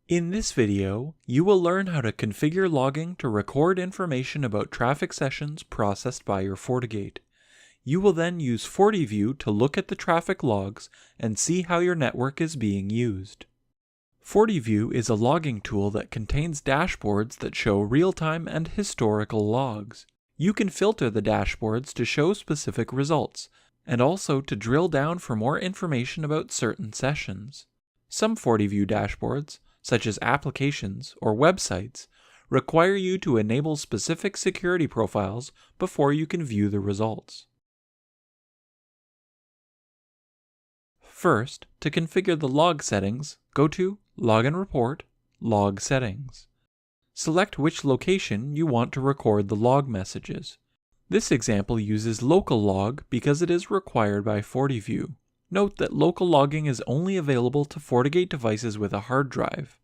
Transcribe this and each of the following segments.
In this video, you will learn how to configure logging to record information about traffic sessions processed by your FortiGate. You will then use FortiView to look at the traffic logs and see how your network is being used. FortiView is a logging tool that contains dashboards that show real-time and historical logs. You can filter the dashboards to show specific results, and also to drill down for more information about certain sessions. Some FortiView dashboards, such as applications or websites, require you to enable specific security profiles before you can view the results. First, to configure the log settings, go to Log and Report, Log Settings. Select which location you want to record the log messages. This example uses local log because it is required by FortiView. Note that local logging is only available to FortiGate devices with a hard drive.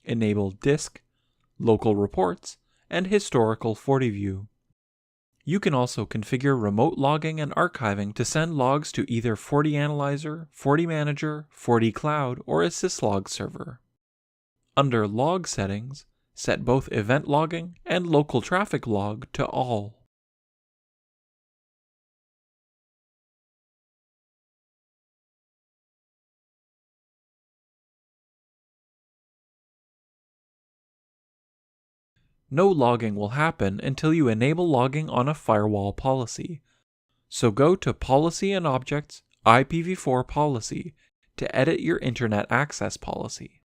Enable Disk, Local Reports, and Historical FortiView. You can also configure remote logging and archiving to send logs to either FortiAnalyzer, FortiManager, FortiCloud, or a syslog server. Under Log Settings, set both event logging and local traffic log to all. No logging will happen until you enable logging on a firewall policy. So go to Policy and Objects, IPv4 Policy to edit your Internet Access Policy.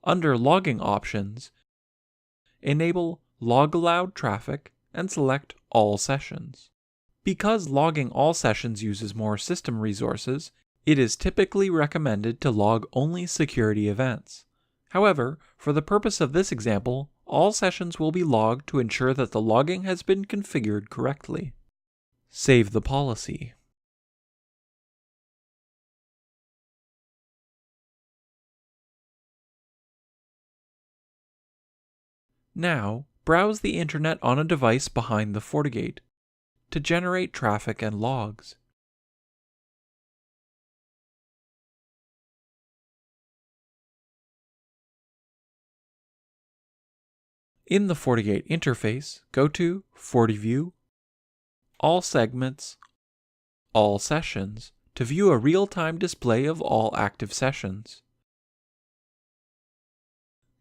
Under Logging Options, enable Log Allowed Traffic and select All Sessions. Because logging all sessions uses more system resources, it is typically recommended to log only security events. However, for the purpose of this example, all sessions will be logged to ensure that the logging has been configured correctly. Save the policy. Now, browse the internet on a device behind the FortiGate to generate traffic and logs. In the FortiGate interface, go to FortiView, All Segments, All Sessions to view a real-time display of all active sessions.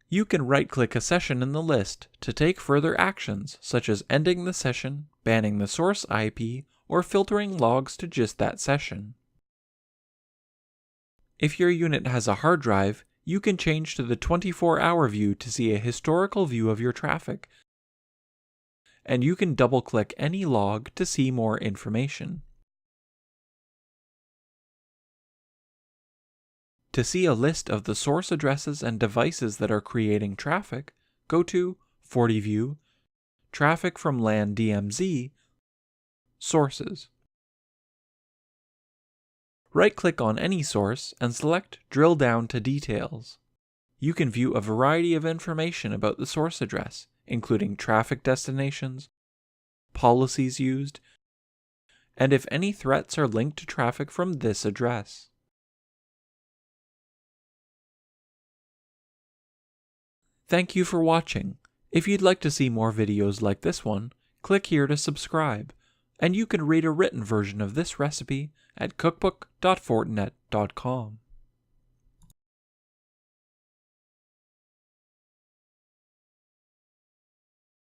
You can right-click a session in the list to take further actions such as ending the session, banning the source IP, or filtering logs to just that session. If your unit has a hard drive, you can change to the 24-hour view to see a historical view of your traffic, and you can double-click any log to see more information. To see a list of the source addresses and devices that are creating traffic, go to FortiView, Traffic from LAN DMZ, Sources. Right-click on any source and select Drill Down to Details. You can view a variety of information about the source address, including traffic destinations, policies used, and if any threats are linked to traffic from this address. Thank you for watching. If you'd like to see more videos like this one, click here to subscribe, and you can read a written version of this recipe at cookbook.fortinet.com.